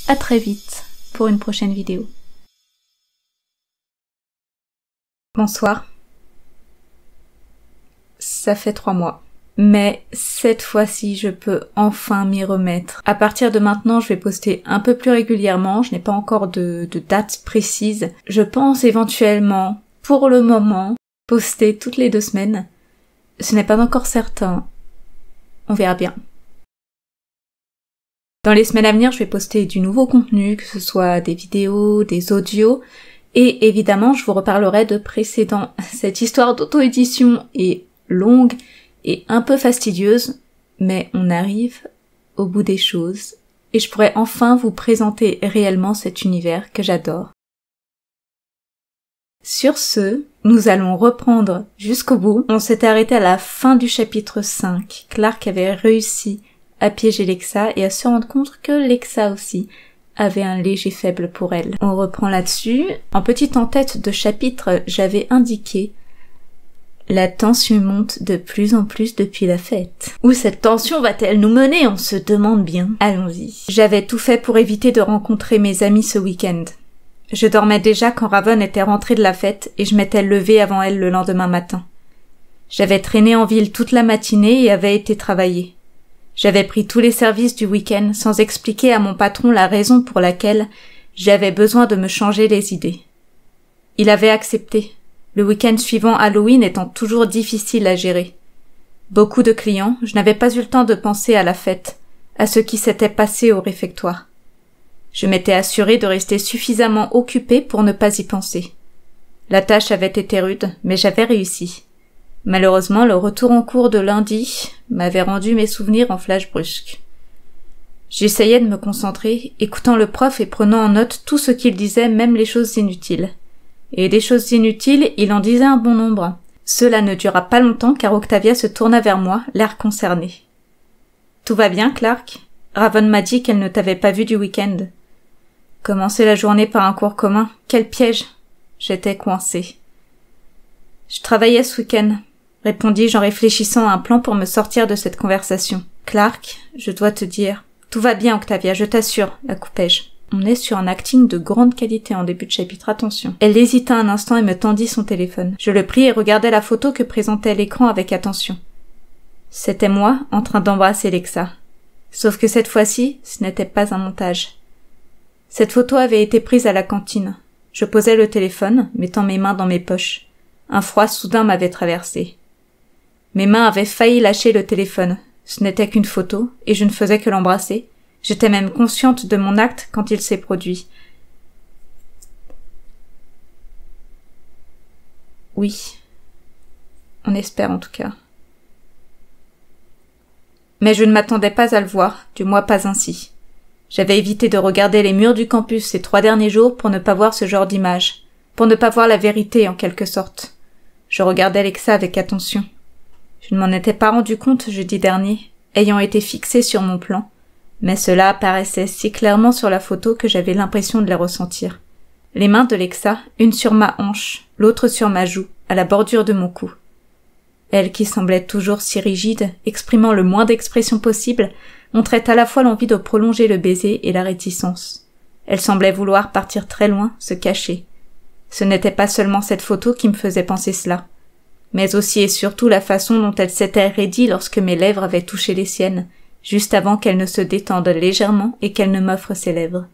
à très vite pour une prochaine vidéo. Bonsoir. Ça fait 3 mois. Mais cette fois-ci, je peux enfin m'y remettre. À partir de maintenant, je vais poster un peu plus régulièrement. Je n'ai pas encore de date précise. Je pense éventuellement, pour le moment, poster toutes les 2 semaines. Ce n'est pas encore certain. On verra bien. Dans les semaines à venir, je vais poster du nouveau contenu, que ce soit des vidéos, des audios, et évidemment, je vous reparlerai de précédents. Cette histoire d'auto-édition est longue et un peu fastidieuse, mais on arrive au bout des choses, et je pourrai enfin vous présenter réellement cet univers que j'adore. Sur ce, nous allons reprendre jusqu'au bout. On s'était arrêté à la fin du chapitre 5. Clark avait réussi à piéger Lexa et à se rendre compte que Lexa aussi avait un léger faible pour elle. On reprend là-dessus. En petite en-tête de chapitre, j'avais indiqué « La tension monte de plus en plus depuis la fête. » Où cette tension va-t-elle nous mener? On se demande bien. Allons-y. J'avais tout fait pour éviter de rencontrer mes amis ce week-end. Je dormais déjà quand Raven était rentrée de la fête et je m'étais levée avant elle le lendemain matin. J'avais traîné en ville toute la matinée et avais été travailler. J'avais pris tous les services du week-end sans expliquer à mon patron la raison pour laquelle j'avais besoin de me changer les idées. Il avait accepté, le week-end suivant Halloween étant toujours difficile à gérer. Beaucoup de clients, je n'avais pas eu le temps de penser à la fête, à ce qui s'était passé au réfectoire. Je m'étais assurée de rester suffisamment occupée pour ne pas y penser. La tâche avait été rude, mais j'avais réussi. Malheureusement, le retour en cours de lundi m'avait rendu mes souvenirs en flash brusques. J'essayais de me concentrer, écoutant le prof et prenant en note tout ce qu'il disait, même les choses inutiles. Et des choses inutiles, il en disait un bon nombre. Cela ne dura pas longtemps car Octavia se tourna vers moi, l'air concerné. « Tout va bien, Clark ? Raven m'a dit qu'elle ne t'avait pas vu du week-end. » Commencer la journée par un cours commun, quel piège! J'étais coincée. « Je travaillais ce week-end. » répondis-je en réfléchissant à un plan pour me sortir de cette conversation. « Clark, je dois te dire. »« Tout va bien, Octavia, je t'assure, » la coupai-je. On est sur un acting de grande qualité en début de chapitre, attention. Elle hésita un instant et me tendit son téléphone. Je le pris et regardai la photo que présentait l'écran avec attention. C'était moi, en train d'embrasser Lexa. Sauf que cette fois-ci, ce n'était pas un montage. Cette photo avait été prise à la cantine. Je posais le téléphone, mettant mes mains dans mes poches. Un froid soudain m'avait traversé. Mes mains avaient failli lâcher le téléphone. Ce n'était qu'une photo, et je ne faisais que l'embrasser. J'étais même consciente de mon acte quand il s'est produit. Oui. On espère en tout cas. Mais je ne m'attendais pas à le voir, du moins pas ainsi. J'avais évité de regarder les murs du campus ces 3 derniers jours pour ne pas voir ce genre d'image, pour ne pas voir la vérité en quelque sorte. Je regardais Lexa avec attention. Je ne m'en étais pas rendu compte jeudi dernier, ayant été fixée sur mon plan, mais cela apparaissait si clairement sur la photo que j'avais l'impression de les ressentir. Les mains de Lexa, une sur ma hanche, l'autre sur ma joue, à la bordure de mon cou. Elle, qui semblait toujours si rigide, exprimant le moins d'expression possible, montrait à la fois l'envie de prolonger le baiser et la réticence. Elle semblait vouloir partir très loin, se cacher. Ce n'était pas seulement cette photo qui me faisait penser cela, mais aussi et surtout la façon dont elle s'était raidie lorsque mes lèvres avaient touché les siennes, juste avant qu'elle ne se détende légèrement et qu'elle ne m'offre ses lèvres.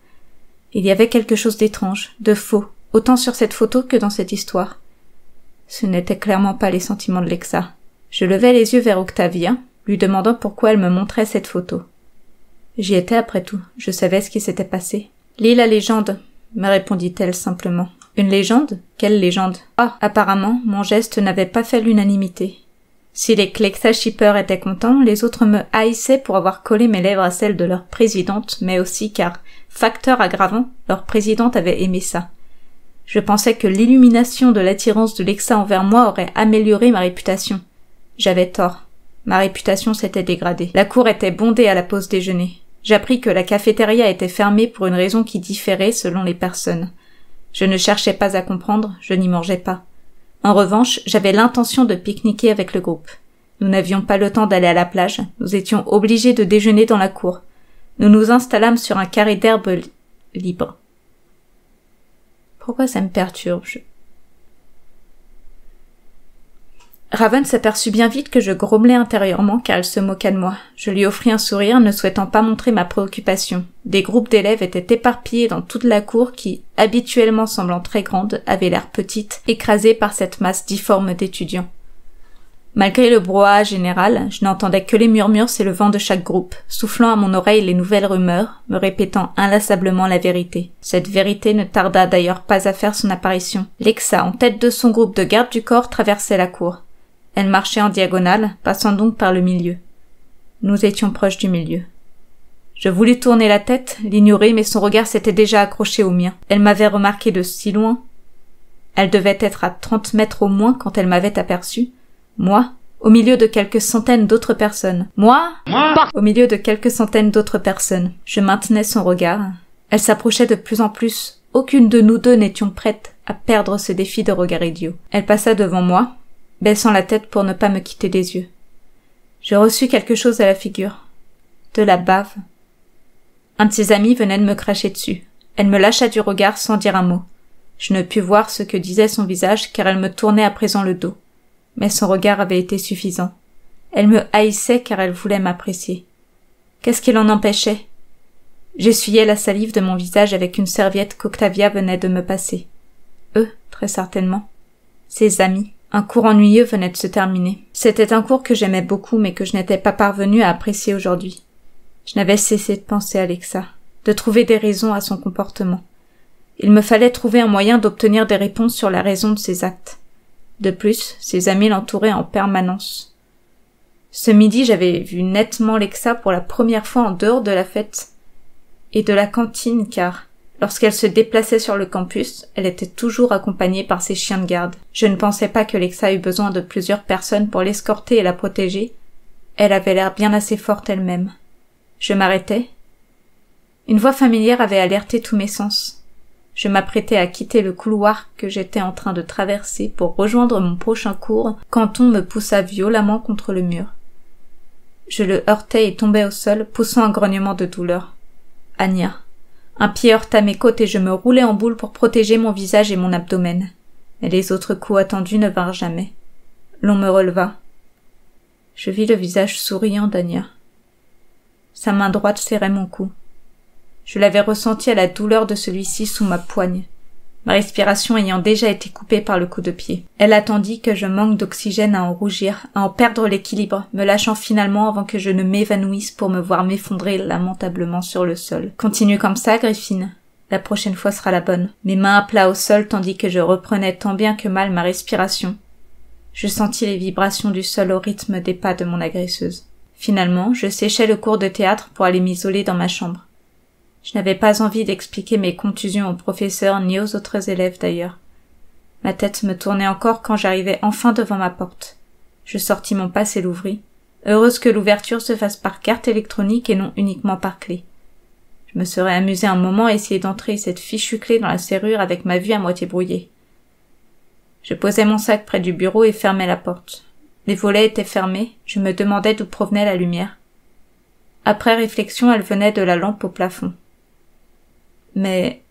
Il y avait quelque chose d'étrange, de faux, autant sur cette photo que dans cette histoire. Ce n'étaient clairement pas les sentiments de Lexa. Je levai les yeux vers Octavia, lui demandant pourquoi elle me montrait cette photo. J'y étais après tout, je savais ce qui s'était passé. « Lis la légende », me répondit-elle simplement. « Une légende? Quelle légende? » Ah, apparemment, mon geste n'avait pas fait l'unanimité. Si les Lexa Shippers étaient contents, les autres me haïssaient pour avoir collé mes lèvres à celles de leur présidente, mais aussi car, facteur aggravant, leur présidente avait aimé ça. Je pensais que l'illumination de l'attirance de Lexa envers moi aurait amélioré ma réputation. J'avais tort. Ma réputation s'était dégradée. La cour était bondée à la pause déjeuner. J'appris que la cafétéria était fermée pour une raison qui différait selon les personnes. Je ne cherchais pas à comprendre, je n'y mangeais pas. En revanche, j'avais l'intention de pique-niquer avec le groupe. Nous n'avions pas le temps d'aller à la plage, nous étions obligés de déjeuner dans la cour. Nous nous installâmes sur un carré d'herbe libre. Pourquoi ça me perturbe? Raven s'aperçut bien vite que je grommelais intérieurement car elle se moqua de moi. Je lui offris un sourire, ne souhaitant pas montrer ma préoccupation. Des groupes d'élèves étaient éparpillés dans toute la cour qui, habituellement semblant très grande, avait l'air petite, écrasée par cette masse difforme d'étudiants. Malgré le brouhaha général, je n'entendais que les murmures s'élevant de chaque groupe, soufflant à mon oreille les nouvelles rumeurs, me répétant inlassablement la vérité. Cette vérité ne tarda d'ailleurs pas à faire son apparition. Lexa, en tête de son groupe de garde du corps, traversait la cour. Elle marchait en diagonale, passant donc par le milieu. Nous étions proches du milieu. Je voulus tourner la tête, l'ignorer, mais son regard s'était déjà accroché au mien. Elle m'avait remarqué de si loin. Elle devait être à 30 mètres au moins quand elle m'avait aperçu. Moi, au milieu de quelques centaines d'autres personnes. Moi, au milieu de quelques centaines d'autres personnes. Je maintenais son regard. Elle s'approchait de plus en plus. Aucune de nous deux n'étions prêtes à perdre ce défi de regard idiot. Elle passa devant moi, baissant la tête pour ne pas me quitter des yeux. Je reçus quelque chose à la figure. De la bave. Un de ses amis venait de me cracher dessus. Elle me lâcha du regard sans dire un mot. Je ne pus voir ce que disait son visage car elle me tournait à présent le dos. Mais son regard avait été suffisant. Elle me haïssait car elle voulait m'apprécier. Qu'est-ce qui l'en empêchait? J'essuyai la salive de mon visage avec une serviette qu'Octavia venait de me passer. Eux, très certainement. Ses amis. Un cours ennuyeux venait de se terminer. C'était un cours que j'aimais beaucoup mais que je n'étais pas parvenue à apprécier aujourd'hui. Je n'avais cessé de penser à Lexa, de trouver des raisons à son comportement. Il me fallait trouver un moyen d'obtenir des réponses sur la raison de ses actes. De plus, ses amis l'entouraient en permanence. Ce midi, j'avais vu nettement Lexa pour la première fois en dehors de la fête et de la cantine car, lorsqu'elle se déplaçait sur le campus, elle était toujours accompagnée par ses chiens de garde. Je ne pensais pas que Lexa eût besoin de plusieurs personnes pour l'escorter et la protéger. Elle avait l'air bien assez forte elle-même. Je m'arrêtai. Une voix familière avait alerté tous mes sens. Je m'apprêtais à quitter le couloir que j'étais en train de traverser pour rejoindre mon prochain cours quand on me poussa violemment contre le mur. Je le heurtai et tombai au sol, poussant un grognement de douleur. Anya. Un pied heurta mes côtes et je me roulai en boule pour protéger mon visage et mon abdomen. Mais les autres coups attendus ne vinrent jamais. L'on me releva. Je vis le visage souriant d'Anya. Sa main droite serrait mon cou. Je l'avais ressenti à la douleur de celui-ci sous ma poigne, ma respiration ayant déjà été coupée par le coup de pied. Elle attendit que je manque d'oxygène à en rougir, à en perdre l'équilibre, me lâchant finalement avant que je ne m'évanouisse pour me voir m'effondrer lamentablement sur le sol. Continue comme ça, Griffin. La prochaine fois sera la bonne. Mes mains à plat au sol tandis que je reprenais tant bien que mal ma respiration. Je sentis les vibrations du sol au rythme des pas de mon agresseuse. Finalement, je séchai le cours de théâtre pour aller m'isoler dans ma chambre. Je n'avais pas envie d'expliquer mes contusions au professeur ni aux autres élèves d'ailleurs. Ma tête me tournait encore quand j'arrivai enfin devant ma porte. Je sortis mon passe et l'ouvris, heureuse que l'ouverture se fasse par carte électronique et non uniquement par clé. Je me serais amusée un moment à essayer d'entrer cette fichue clé dans la serrure avec ma vue à moitié brouillée. Je posai mon sac près du bureau et fermai la porte. Les volets étaient fermés, je me demandais d'où provenait la lumière. Après réflexion, elle venait de la lampe au plafond. Mais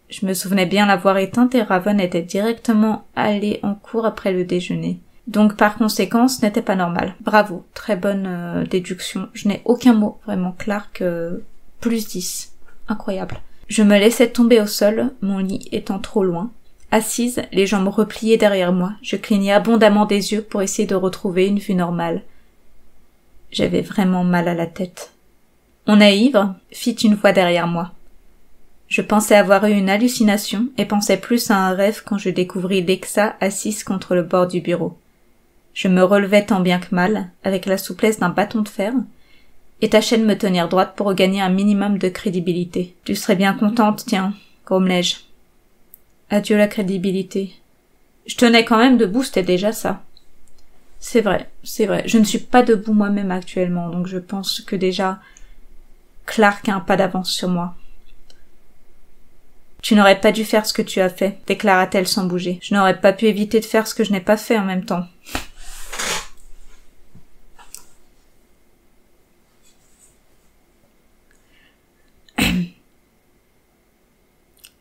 je me souvenais bien l'avoir éteinte et Raven était directement allé en cours après le déjeuner. Donc par conséquent, ce n'était pas normal. Bravo, très bonne déduction. Je n'ai aucun mot vraiment clair que +10. Incroyable. Je me laissais tomber au sol, mon lit étant trop loin. Assise, les jambes repliées derrière moi, je clignais abondamment des yeux pour essayer de retrouver une vue normale. J'avais vraiment mal à la tête. « On est ivre ?» fit une voix derrière moi. Je pensais avoir eu une hallucination et pensais plus à un rêve quand je découvris Lexa assise contre le bord du bureau. Je me relevai tant bien que mal, avec la souplesse d'un bâton de fer, et tâchai de me tenir droite pour regagner un minimum de crédibilité. « Tu serais bien contente, tiens, » grommelai-je. Adieu la crédibilité. Je tenais quand même debout, c'était déjà ça. C'est vrai. Je ne suis pas debout moi-même actuellement, donc je pense que déjà Clark a un pas d'avance sur moi. Tu n'aurais pas dû faire ce que tu as fait, déclara-t-elle sans bouger. Je n'aurais pas pu éviter de faire ce que je n'ai pas fait en même temps.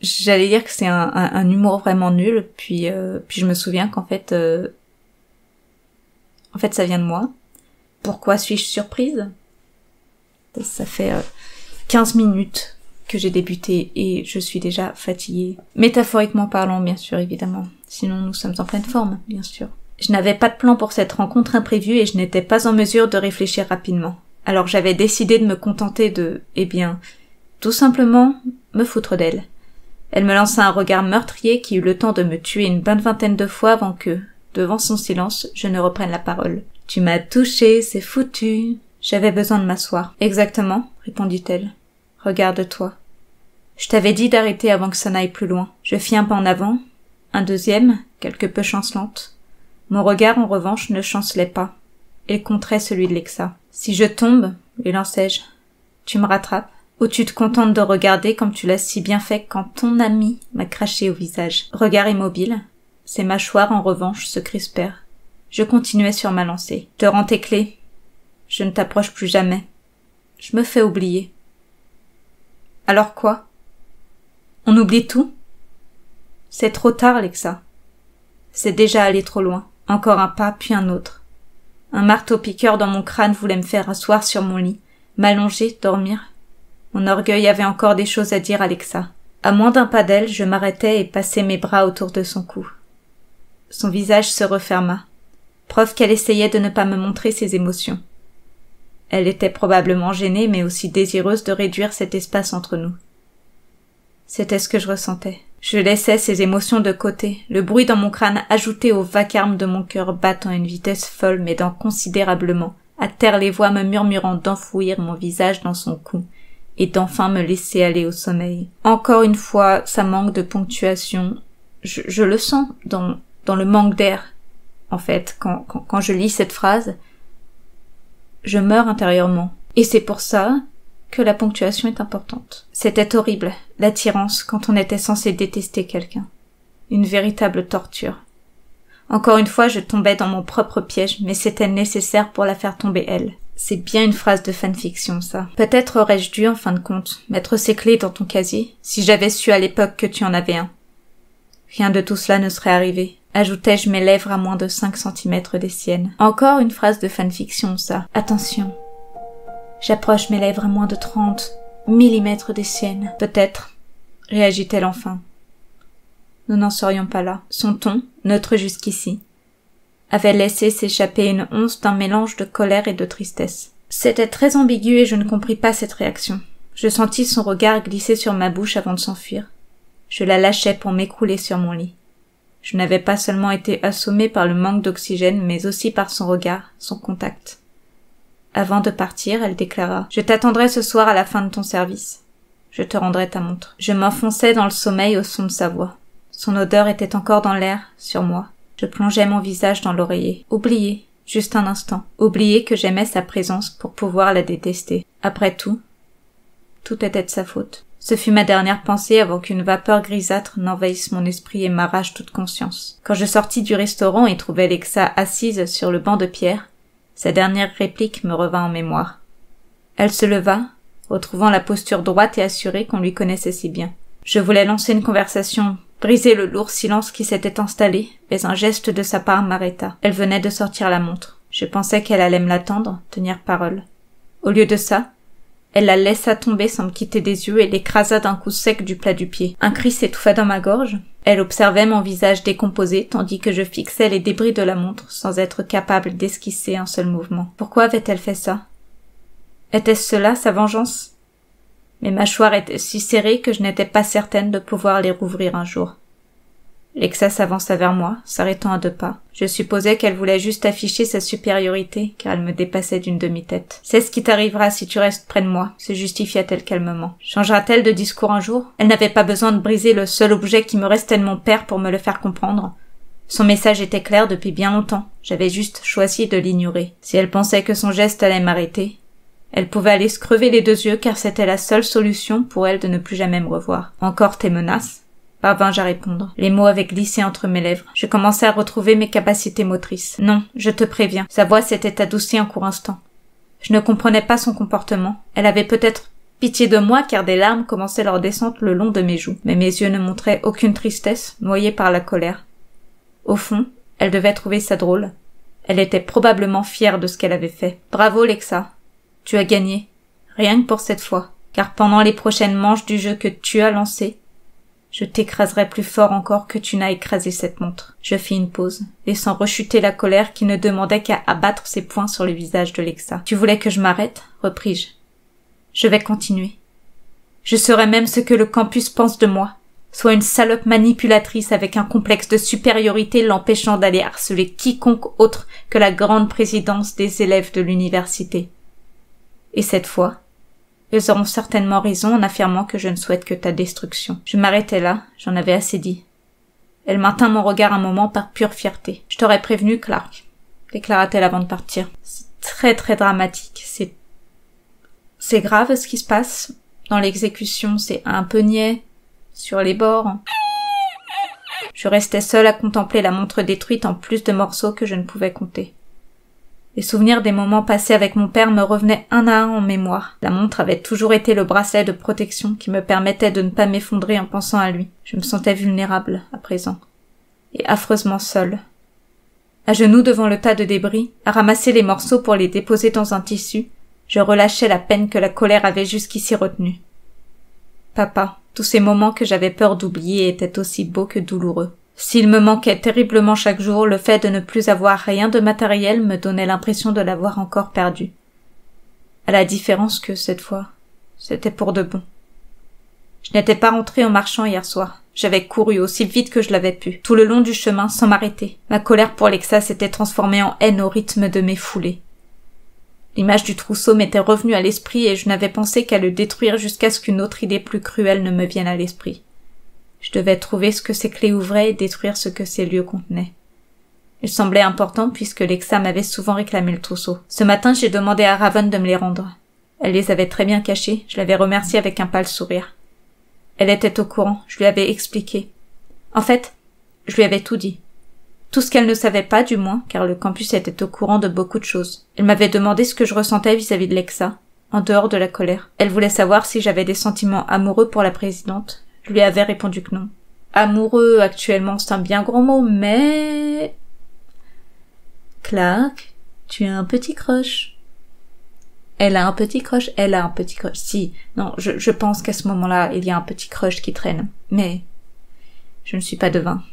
J'allais dire que c'est un humour vraiment nul, puis je me souviens qu'en fait, ça vient de moi. Pourquoi suis-je surprise? Ça fait 15 minutes que j'ai débuté et je suis déjà fatiguée. Métaphoriquement parlant, bien sûr, évidemment. Sinon, nous sommes en pleine forme, bien sûr. Je n'avais pas de plan pour cette rencontre imprévue et je n'étais pas en mesure de réfléchir rapidement. Alors j'avais décidé de me contenter de, tout simplement, me foutre d'elle. Elle me lança un regard meurtrier qui eut le temps de me tuer une bonne vingtaine de fois avant que, devant son silence, je ne reprenne la parole. « Tu m'as touché, c'est foutu. J'avais besoin de m'asseoir. »« Exactement, » répondit-elle. « Regarde-toi. Je t'avais dit d'arrêter avant que ça n'aille plus loin. » Je fis un pas en avant, un deuxième, quelque peu chancelante. Mon regard, en revanche, ne chancelait pas. Il contrait celui de Lexa. « Si je tombe, » lui lançai-je, « tu me rattrapes. Ou tu te contentes de regarder comme tu l'as si bien fait quand ton ami m'a craché au visage. » Regard immobile, ses mâchoires, en revanche, se crispèrent. Je continuai sur ma lancée. « Te rends tes clés. Je ne t'approche plus jamais. Je me fais oublier. » « Alors quoi? On oublie tout? C'est trop tard, Lexa. C'est déjà allé trop loin. Encore un pas, puis un autre. Un marteau-piqueur dans mon crâne voulait me faire asseoir sur mon lit, m'allonger, dormir. Mon orgueil avait encore des choses à dire à Lexa. À moins d'un pas d'elle, je m'arrêtai et passai mes bras autour de son cou. Son visage se referma, preuve qu'elle essayait de ne pas me montrer ses émotions. Elle était probablement gênée, mais aussi désireuse de réduire cet espace entre nous. C'était ce que je ressentais. Je laissais ces émotions de côté, le bruit dans mon crâne ajouté au vacarme de mon cœur battant à une vitesse folle m'aidant considérablement à taire les voix me murmurant d'enfouir mon visage dans son cou et d'enfin me laisser aller au sommeil. Encore une fois, ça manque de ponctuation. Je le sens dans le manque d'air. En fait, quand je lis cette phrase, je meurs intérieurement. Et c'est pour ça que la ponctuation est importante. C'était horrible, l'attirance, quand on était censé détester quelqu'un. Une véritable torture. Encore une fois, je tombais dans mon propre piège, mais c'était nécessaire pour la faire tomber elle. C'est bien une phrase de fanfiction, ça. Peut-être aurais-je dû, en fin de compte, mettre ces clés dans ton casier, si j'avais su à l'époque que tu en avais un. Rien de tout cela ne serait arrivé. Ajoutai-je mes lèvres à moins de 5 centimètres des siennes. Encore une phrase de fanfiction, ça. Attention. J'approche mes lèvres à moins de 30 millimètres des siennes. Peut-être, réagit-elle enfin. Nous n'en serions pas là. Son ton, neutre jusqu'ici, avait laissé s'échapper une once d'un mélange de colère et de tristesse. C'était très ambigu et je ne compris pas cette réaction. Je sentis son regard glisser sur ma bouche avant de s'enfuir. Je la lâchai pour m'écrouler sur mon lit. Je n'avais pas seulement été assommée par le manque d'oxygène, mais aussi par son regard, son contact. Avant de partir, elle déclara « Je t'attendrai ce soir à la fin de ton service. Je te rendrai ta montre. » Je m'enfonçai dans le sommeil au son de sa voix. Son odeur était encore dans l'air, sur moi. Je plongeai mon visage dans l'oreiller. Oublier, juste un instant. Oublier que j'aimais sa présence pour pouvoir la détester. Après tout était de sa faute. Ce fut ma dernière pensée avant qu'une vapeur grisâtre n'envahisse mon esprit et m'arrache toute conscience. Quand je sortis du restaurant et trouvai Lexa assise sur le banc de pierre, sa dernière réplique me revint en mémoire. Elle se leva, retrouvant la posture droite et assurée qu'on lui connaissait si bien. Je voulais lancer une conversation, briser le lourd silence qui s'était installé, mais un geste de sa part m'arrêta. Elle venait de sortir la montre. Je pensais qu'elle allait me l'attendre, tenir parole. Au lieu de ça, elle la laissa tomber sans me quitter des yeux et l'écrasa d'un coup sec du plat du pied. Un cri s'étouffa dans ma gorge. Elle observait mon visage décomposé tandis que je fixais les débris de la montre sans être capable d'esquisser un seul mouvement. Pourquoi avait-elle fait ça? Était-ce cela, sa vengeance? Mes mâchoires étaient si serrées que je n'étais pas certaine de pouvoir les rouvrir un jour. Lexa s'avança vers moi, s'arrêtant à 2 pas. Je supposais qu'elle voulait juste afficher sa supériorité, car elle me dépassait d'une demi-tête. « C'est ce qui t'arrivera si tu restes près de moi », se justifia-t-elle calmement. Changera-t-elle de discours un jour? Elle n'avait pas besoin de briser le seul objet qui me restait de mon père pour me le faire comprendre. Son message était clair depuis bien longtemps, j'avais juste choisi de l'ignorer. Si elle pensait que son geste allait m'arrêter, elle pouvait aller se crever les 2 yeux car c'était la seule solution pour elle de ne plus jamais me revoir. « Encore tes menaces ?» parvins-je à répondre. Les mots avaient glissé entre mes lèvres. Je commençais à retrouver mes capacités motrices. Non, je te préviens. Sa voix s'était adoucie un court instant. Je ne comprenais pas son comportement. Elle avait peut-être Pitié de moi car des larmes commençaient leur descente le long de mes joues, mais mes yeux ne montraient aucune tristesse, noyée par la colère. Au fond, elle devait trouver ça drôle. Elle était probablement fière de ce qu'elle avait fait. Bravo, Lexa. Tu as gagné. Rien que pour cette fois. Car pendant les prochaines manches du jeu que tu as lancé, je t'écraserai plus fort encore que tu n'as écrasé cette montre. Je fis une pause, laissant rechuter la colère qui ne demandait qu'à abattre ses poings sur le visage de Lexa. Tu voulais que je m'arrête? Repris-je. Je vais continuer. Je serai même ce que le campus pense de moi, soit une salope manipulatrice avec un complexe de supériorité l'empêchant d'aller harceler quiconque autre que la grande présidence des élèves de l'université. Et cette fois, ils auront certainement raison en affirmant que je ne souhaite que ta destruction. Je m'arrêtai là, j'en avais assez dit. Elle maintint mon regard un moment par pure fierté. Je t'aurais prévenu, Clark, déclara-t-elle avant de partir. C'est très très dramatique, c'est grave ce qui se passe. Dans l'exécution, c'est un peu niais, sur les bords. Je restais seule à contempler la montre détruite en plus de morceaux que je ne pouvais compter. Les souvenirs des moments passés avec mon père me revenaient un à un en mémoire. La montre avait toujours été le bracelet de protection qui me permettait de ne pas m'effondrer en pensant à lui. Je me sentais vulnérable, à présent. Et affreusement seule. À genoux devant le tas de débris, à ramasser les morceaux pour les déposer dans un tissu, je relâchais la peine que la colère avait jusqu'ici retenue. Papa, tous ces moments que j'avais peur d'oublier étaient aussi beaux que douloureux. S'il me manquait terriblement chaque jour, le fait de ne plus avoir rien de matériel me donnait l'impression de l'avoir encore perdu. À la différence que, cette fois, c'était pour de bon. Je n'étais pas rentrée en marchant hier soir. J'avais couru aussi vite que je l'avais pu, tout le long du chemin, sans m'arrêter. Ma colère pour Lexa s'était transformée en haine au rythme de mes foulées. L'image du trousseau m'était revenue à l'esprit et je n'avais pensé qu'à le détruire jusqu'à ce qu'une autre idée plus cruelle ne me vienne à l'esprit. Je devais trouver ce que ces clés ouvraient et détruire ce que ces lieux contenaient. Il semblait important puisque Lexa m'avait souvent réclamé le trousseau. Ce matin, j'ai demandé à Raven de me les rendre. Elle les avait très bien cachés, je l'avais remerciée avec un pâle sourire. Elle était au courant, je lui avais expliqué. En fait, je lui avais tout dit. Tout ce qu'elle ne savait pas, du moins, car le campus était au courant de beaucoup de choses. Elle m'avait demandé ce que je ressentais vis-à-vis de Lexa, en dehors de la colère. Elle voulait savoir si j'avais des sentiments amoureux pour la présidente. Je lui avais répondu que non. Amoureux, actuellement, c'est un bien gros mot, mais... Clark, tu as un petit crush. Elle a un petit crush. Si, non, je pense qu'à ce moment-là, il y a un petit crush qui traîne. Mais je ne suis pas devin.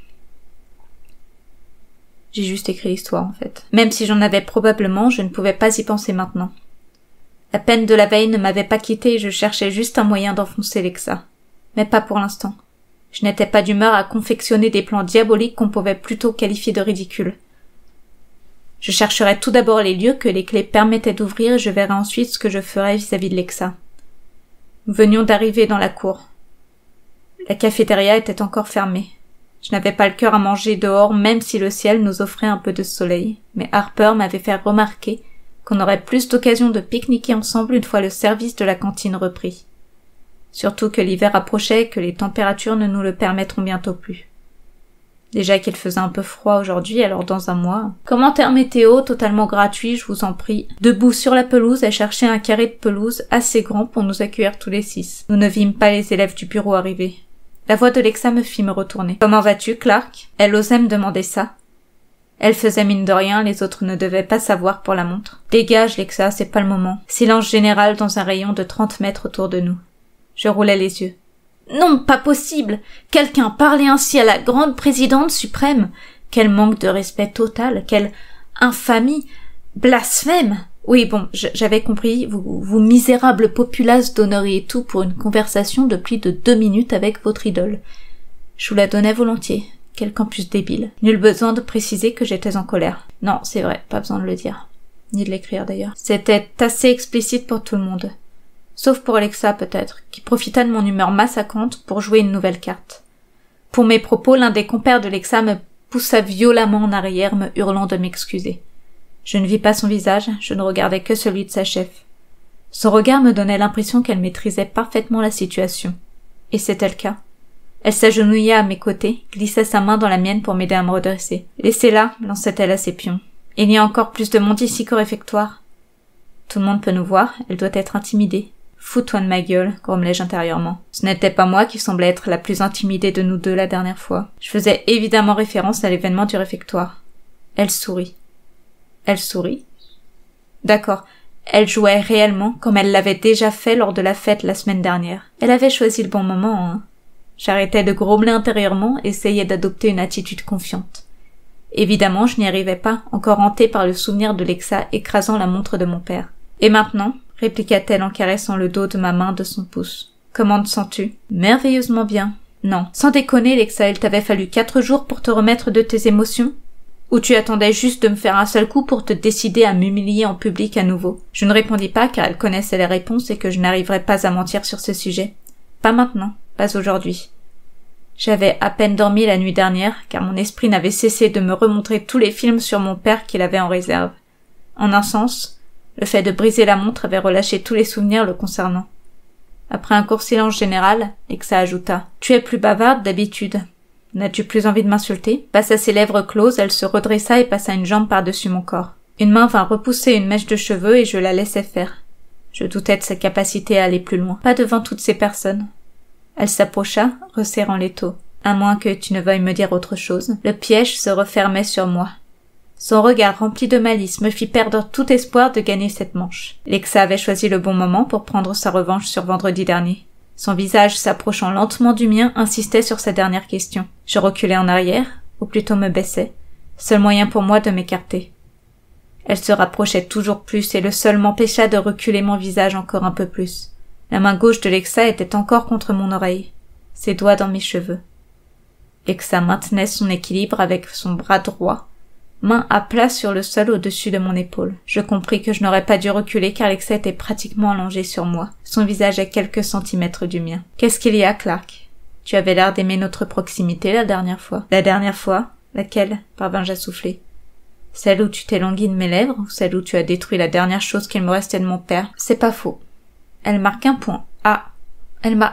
J'ai juste écrit l'histoire, en fait. Même si j'en avais probablement, je ne pouvais pas y penser maintenant. La peine de la veille ne m'avait pas quittée et je cherchais juste un moyen d'enfoncer Lexa. Mais pas pour l'instant. Je n'étais pas d'humeur à confectionner des plans diaboliques qu'on pouvait plutôt qualifier de ridicules. Je chercherais tout d'abord les lieux que les clés permettaient d'ouvrir et je verrais ensuite ce que je ferais vis-à-vis de Lexa. Nous venions d'arriver dans la cour. La cafétéria était encore fermée. Je n'avais pas le cœur à manger dehors même si le ciel nous offrait un peu de soleil, mais Harper m'avait fait remarquer qu'on aurait plus d'occasion de pique-niquer ensemble une fois le service de la cantine repris. Surtout que l'hiver approchait et que les températures ne nous le permettront bientôt plus. Déjà qu'il faisait un peu froid aujourd'hui, alors dans un mois... Commentaire météo totalement gratuit, je vous en prie. Debout sur la pelouse, elle cherchait un carré de pelouse assez grand pour nous accueillir tous les 6. Nous ne vîmes pas les élèves du bureau arriver. La voix de Lexa me fit me retourner. « Comment vas-tu, Clark ?» Elle osait me demander ça. Elle faisait mine de rien, les autres ne devaient pas savoir pour la montre. « Dégage, Lexa, c'est pas le moment. » Silence général dans un rayon de 30 mètres autour de nous. Je roulais les yeux. « Non, pas possible! Quelqu'un parler ainsi à la grande présidente suprême! Quel manque de respect total! Quelle infamie! Blasphème! Oui, bon, j'avais compris, vous misérables populaces donneriez tout pour une conversation de plus de 2 minutes avec votre idole. Je vous la donnais volontiers. Quel campus débile. Nul besoin de préciser que j'étais en colère. Non, c'est vrai, pas besoin de le dire. Ni de l'écrire d'ailleurs. C'était assez explicite pour tout le monde. Sauf pour Alexa peut-être, qui profita de mon humeur massacrante pour jouer une nouvelle carte. Pour mes propos, l'un des compères de Lexa me poussa violemment en arrière, me hurlant de m'excuser. Je ne vis pas son visage, je ne regardais que celui de sa chef. Son regard me donnait l'impression qu'elle maîtrisait parfaitement la situation. Et c'était le cas. Elle s'agenouilla à mes côtés, glissa sa main dans la mienne pour m'aider à me redresser. « Laissez-la » lançait-elle à ses pions. « Il y a encore plus de monde ici qu'au réfectoire. » « Tout le monde peut nous voir, elle doit être intimidée. » Fous-toi de ma gueule, grommelai-je intérieurement. Ce n'était pas moi qui semblais être la plus intimidée de nous deux la dernière fois. Je faisais évidemment référence à l'événement du réfectoire. Elle sourit. Elle sourit? D'accord. Elle jouait réellement comme elle l'avait déjà fait lors de la fête la semaine dernière. Elle avait choisi le bon moment, hein. J'arrêtais de grommeler intérieurement et essayais d'adopter une attitude confiante. Évidemment, je n'y arrivais pas, encore hantée par le souvenir de Lexa écrasant la montre de mon père. « Et maintenant ?» répliqua-t-elle en caressant le dos de ma main de son pouce. « Comment te sens-tu ?»« Merveilleusement bien. »« Non. Sans déconner, Lexa, il t'avait fallu 4 jours pour te remettre de tes émotions ? Ou tu attendais juste de me faire un seul coup pour te décider à m'humilier en public à nouveau ?» Je ne répondis pas car elle connaissait les réponses et que je n'arriverais pas à mentir sur ce sujet. Pas maintenant, pas aujourd'hui. J'avais à peine dormi la nuit dernière car mon esprit n'avait cessé de me remontrer tous les films sur mon père qu'il avait en réserve. En un sens, le fait de briser la montre avait relâché tous les souvenirs le concernant. Après un court silence général, Lexa ajouta « Tu es plus bavarde d'habitude. N'as-tu plus envie de m'insulter ?» Face à ses lèvres closes, elle se redressa et passa une jambe par-dessus mon corps. Une main vint repousser une mèche de cheveux et je la laissai faire. Je doutais de sa capacité à aller plus loin. Pas devant toutes ces personnes. Elle s'approcha, resserrant l'étau. À moins que tu ne veuilles me dire autre chose. Le piège se refermait sur moi. Son regard rempli de malice me fit perdre tout espoir de gagner cette manche. Lexa avait choisi le bon moment pour prendre sa revanche sur vendredi dernier. Son visage s'approchant lentement du mien insistait sur sa dernière question. Je reculai en arrière, ou plutôt me baissai. Seul moyen pour moi de m'écarter. Elle se rapprochait toujours plus et le sol m'empêcha de reculer mon visage encore un peu plus. La main gauche de Lexa était encore contre mon oreille, ses doigts dans mes cheveux. Lexa maintenait son équilibre avec son bras droit, main à plat sur le sol au-dessus de mon épaule. Je compris que je n'aurais pas dû reculer car Lexa était pratiquement allongée sur moi, son visage à quelques centimètres du mien. « Qu'est-ce qu'il y a, Clark ? Tu avais l'air d'aimer notre proximité la dernière fois. »« La dernière fois ? Laquelle ?» parvins-je à souffler. « Celle où tu t'es langui de mes lèvres ou celle où tu as détruit la dernière chose qu'il me restait de mon père ? » « C'est pas faux. » Elle marque un point. Ah.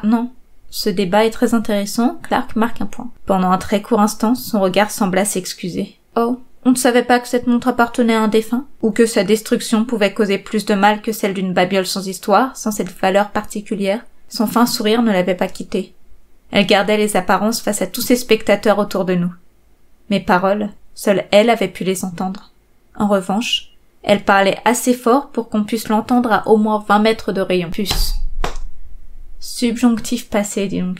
Non. Ce débat est très intéressant. Clark marque un point. Pendant un très court instant, son regard sembla s'excuser. Oh. On ne savait pas que cette montre appartenait à un défunt? Ou que sa destruction pouvait causer plus de mal que celle d'une babiole sans histoire, sans cette valeur particulière? Son fin sourire ne l'avait pas quittée. Elle gardait les apparences face à tous ces spectateurs autour de nous. Mes paroles, seule elle avait pu les entendre. En revanche, elle parlait assez fort pour qu'on puisse l'entendre à au moins 20 mètres de rayon. Puce. Subjonctif passé, dis donc.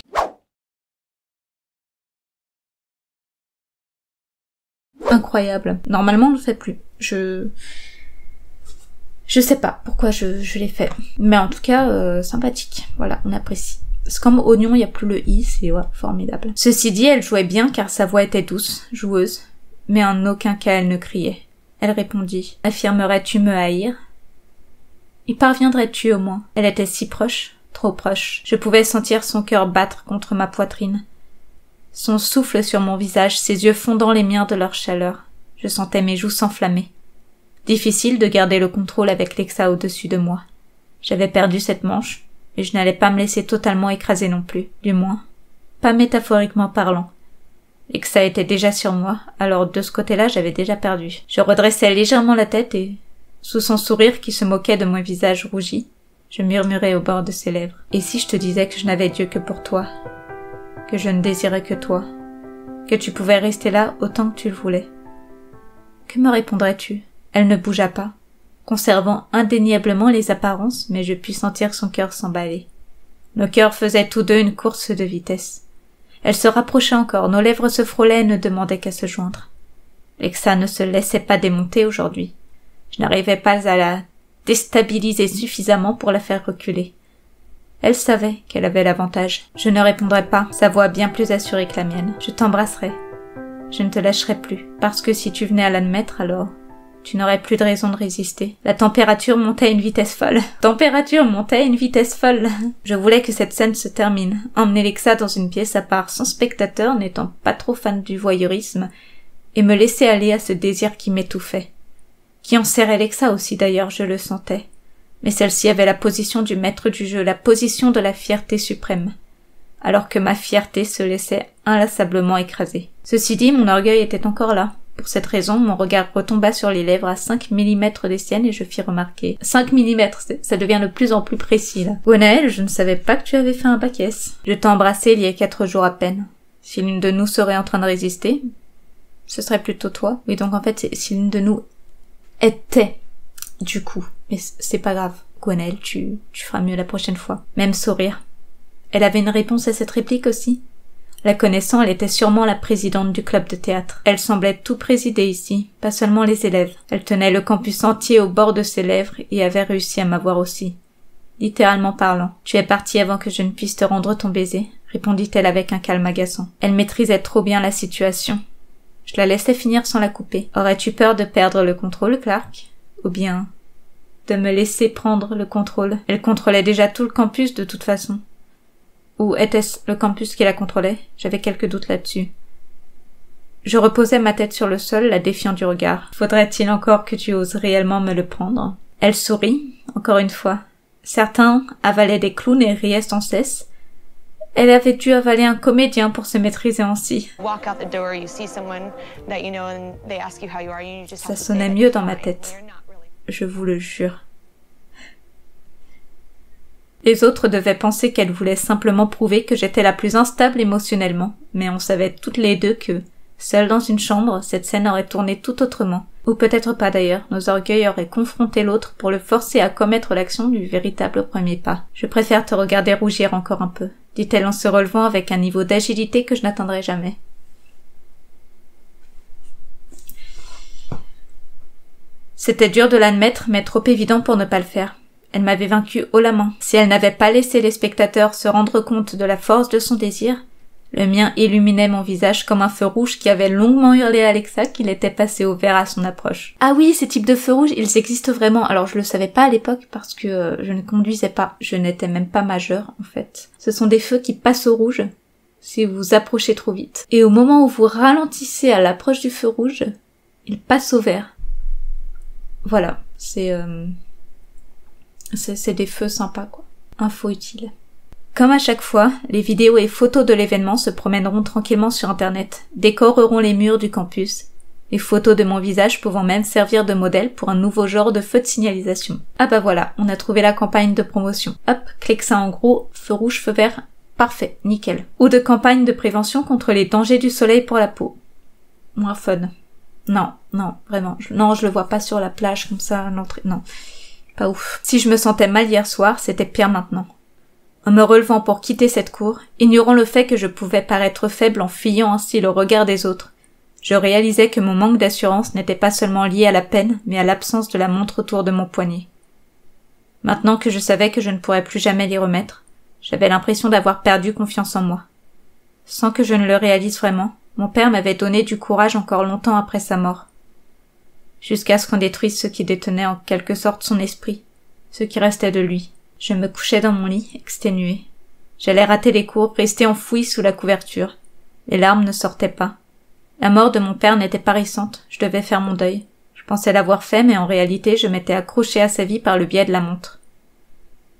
Incroyable. Normalement, on ne le fait plus. Je sais pas pourquoi je l'ai fait. Mais en tout cas, sympathique. Voilà, on apprécie. C'est comme oignon, il n'y a plus le i, c'est ouais, formidable. Ceci dit, elle jouait bien car sa voix était douce, joueuse. Mais en aucun cas elle ne criait. Elle répondit. « Affirmerais-tu me haïr ?»« Y parviendrais-tu au moins ?» Elle était si proche, trop proche. Je pouvais sentir son cœur battre contre ma poitrine. Son souffle sur mon visage, ses yeux fondant les miens de leur chaleur. Je sentais mes joues s'enflammer. Difficile de garder le contrôle avec Lexa au-dessus de moi. J'avais perdu cette manche, et je n'allais pas me laisser totalement écraser non plus. Du moins, pas métaphoriquement parlant. Lexa était déjà sur moi, alors de ce côté-là j'avais déjà perdu. Je redressai légèrement la tête et, sous son sourire qui se moquait de mon visage rougi, je murmurai au bord de ses lèvres. « Et si je te disais que je n'avais Dieu que pour toi, que je ne désirais que toi, que tu pouvais rester là autant que tu le voulais? Que me répondrais-tu » Elle ne bougea pas, conservant indéniablement les apparences, mais je pus sentir son cœur s'emballer. Nos cœurs faisaient tous deux une course de vitesse. Elle se rapprocha encore, nos lèvres se frôlaient et ne demandaient qu'à se joindre. Lexa ne se laissait pas démonter aujourd'hui. Je n'arrivais pas à la déstabiliser suffisamment pour la faire reculer. Elle savait qu'elle avait l'avantage. Je ne répondrai pas, sa voix bien plus assurée que la mienne. Je t'embrasserai. Je ne te lâcherai plus, parce que si tu venais à l'admettre, alors tu n'aurais plus de raison de résister. La température montait à une vitesse folle. Je voulais que cette scène se termine. Emmener Lexa dans une pièce à part, sans spectateur, n'étant pas trop fan du voyeurisme, et me laisser aller à ce désir qui m'étouffait. Qui enserrait Lexa aussi d'ailleurs, je le sentais. Mais celle-ci avait la position du maître du jeu, la position de la fierté suprême. Alors que ma fierté se laissait inlassablement écraser. Ceci dit, mon orgueil était encore là, Pour cette raison, mon regard retomba sur les lèvres à 5 mm des siennes et je fis remarquer. 5 mm, ça devient de plus en plus précis là. Gwenaël, je ne savais pas que tu avais fait un bac S. Je t'ai embrassé il y a 4 jours à peine. Si l'une de nous serait en train de résister, ce serait plutôt toi. Oui, donc en fait, si l'une de nous était, du coup. Mais c'est pas grave. Gwenaël, tu feras mieux la prochaine fois. Même sourire. Elle avait une réponse à cette réplique aussi. La connaissant, elle était sûrement la présidente du club de théâtre. Elle semblait tout présider ici, pas seulement les élèves. Elle tenait le campus entier au bord de ses lèvres et avait réussi à m'avoir aussi. Littéralement parlant. Tu es parti avant que je ne puisse te rendre ton baiser, répondit-elle avec un calme agaçant. Elle maîtrisait trop bien la situation. Je la laissais finir sans la couper. Aurais-tu peur de perdre le contrôle, Clark? Ou bien de me laisser prendre le contrôle? Elle contrôlait déjà tout le campus de toute façon. Ou était-ce le campus qui la contrôlait? J'avais quelques doutes là-dessus. Je reposais ma tête sur le sol, la défiant du regard. Faudrait-il encore que tu oses réellement me le prendre? Elle sourit, encore une fois. Certains avalaient des clowns et riaient sans cesse. Elle avait dû avaler un comédien pour se maîtriser ainsi. Ça sonnait mieux dans ma tête. Je vous le jure. Les autres devaient penser qu'elle voulait simplement prouver que j'étais la plus instable émotionnellement, mais on savait toutes les deux que, seule dans une chambre, cette scène aurait tourné tout autrement. Ou peut-être pas d'ailleurs, nos orgueils auraient confronté l'autre pour le forcer à commettre l'action du véritable premier pas. Je préfère te regarder rougir encore un peu, dit-elle en se relevant avec un niveau d'agilité que je n'atteindrai jamais. C'était dur de l'admettre, mais trop évident pour ne pas le faire. Elle m'avait vaincue haut la main. Si elle n'avait pas laissé les spectateurs se rendre compte de la force de son désir, le mien illuminait mon visage comme un feu rouge qui avait longuement hurlé à Alexa qu'il était passé au vert à son approche. Ah oui, ces types de feux rouges, ils existent vraiment. Alors je le savais pas à l'époque parce que je ne conduisais pas. Je n'étais même pas majeure en fait. Ce sont des feux qui passent au rouge si vous vous approchez trop vite. Et au moment où vous ralentissez à l'approche du feu rouge, ils passent au vert. Voilà, c'est des feux sympas quoi. Info utile. Comme à chaque fois, les vidéos et photos de l'événement se promèneront tranquillement sur internet, décoreront les murs du campus, les photos de mon visage pouvant même servir de modèle pour un nouveau genre de feu de signalisation. Ah bah voilà, on a trouvé la campagne de promotion. Hop, clique ça en gros, feu rouge, feu vert, parfait, nickel. Ou de campagne de prévention contre les dangers du soleil pour la peau. Moins fun. Non, vraiment. Non, je le vois pas sur la plage comme ça, à l'entrée, non. Pas ouf. Si je me sentais mal hier soir, c'était pire maintenant. En me relevant pour quitter cette cour, ignorant le fait que je pouvais paraître faible en fuyant ainsi le regard des autres, je réalisais que mon manque d'assurance n'était pas seulement lié à la peine, mais à l'absence de la montre autour de mon poignet. Maintenant que je savais que je ne pourrais plus jamais l'y remettre, j'avais l'impression d'avoir perdu confiance en moi. Sans que je ne le réalise vraiment, mon père m'avait donné du courage encore longtemps après sa mort. Jusqu'à ce qu'on détruise ce qui détenait en quelque sorte son esprit, ce qui restait de lui. Je me couchais dans mon lit, exténuée. J'allais rater les cours, rester enfouie sous la couverture. Les larmes ne sortaient pas. La mort de mon père n'était pas récente, je devais faire mon deuil. Je pensais l'avoir fait, mais en réalité, je m'étais accrochée à sa vie par le biais de la montre.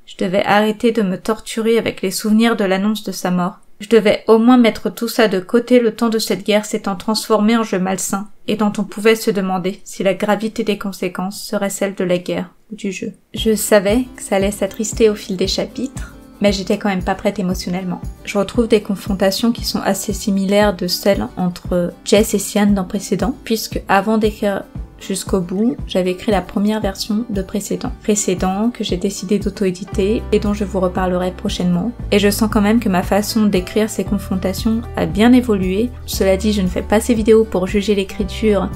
Je devais arrêter de me torturer avec les souvenirs de l'annonce de sa mort. Je devais au moins mettre tout ça de côté le temps de cette guerre s'étant transformée en jeu malsain, et dont on pouvait se demander si la gravité des conséquences serait celle de la guerre ou du jeu. Je savais que ça allait s'attrister au fil des chapitres, mais j'étais quand même pas prête émotionnellement. Je retrouve des confrontations qui sont assez similaires de celles entre Jess et Sian dans Précédent, puisque avant d'écrire jusqu'au bout, j'avais écrit la première version de Précédent. Précédent que j'ai décidé d'auto-éditer et dont je vous reparlerai prochainement. Et je sens quand même que ma façon d'écrire ces confrontations a bien évolué. Cela dit, je ne fais pas ces vidéos pour juger l'écriture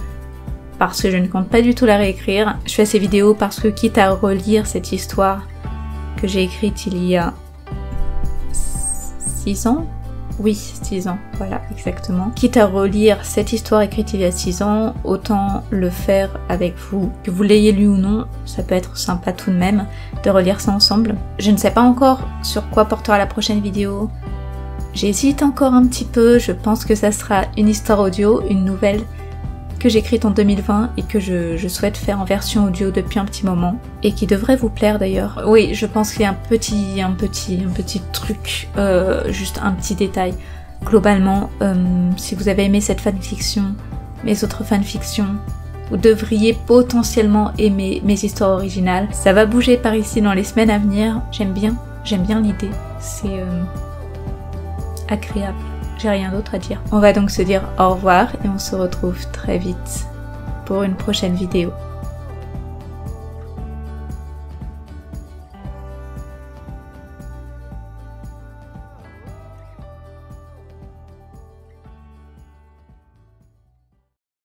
parce que je ne compte pas du tout la réécrire. Je fais ces vidéos parce que quitte à relire cette histoire que j'ai écrite il y a 6 ans, oui, 6 ans, voilà, exactement. Quitte à relire cette histoire écrite il y a 6 ans, autant le faire avec vous. Que vous l'ayez lu ou non, ça peut être sympa tout de même de relire ça ensemble. Je ne sais pas encore sur quoi portera la prochaine vidéo. J'hésite encore un petit peu, je pense que ça sera une histoire audio, une nouvelle que j'ai écrite en 2020 et que je souhaite faire en version audio depuis un petit moment et qui devrait vous plaire d'ailleurs. Oui, je pense qu'il y a un petit truc, juste un petit détail. Globalement, si vous avez aimé cette fanfiction mes autres fanfictions. Vous devriez potentiellement aimer mes histoires originales. Ça va bouger par ici dans les semaines à venir. J'aime bien l'idée. C'est agréable. J'ai rien d'autre à dire. On va donc se dire au revoir et on se retrouve très vite pour une prochaine vidéo.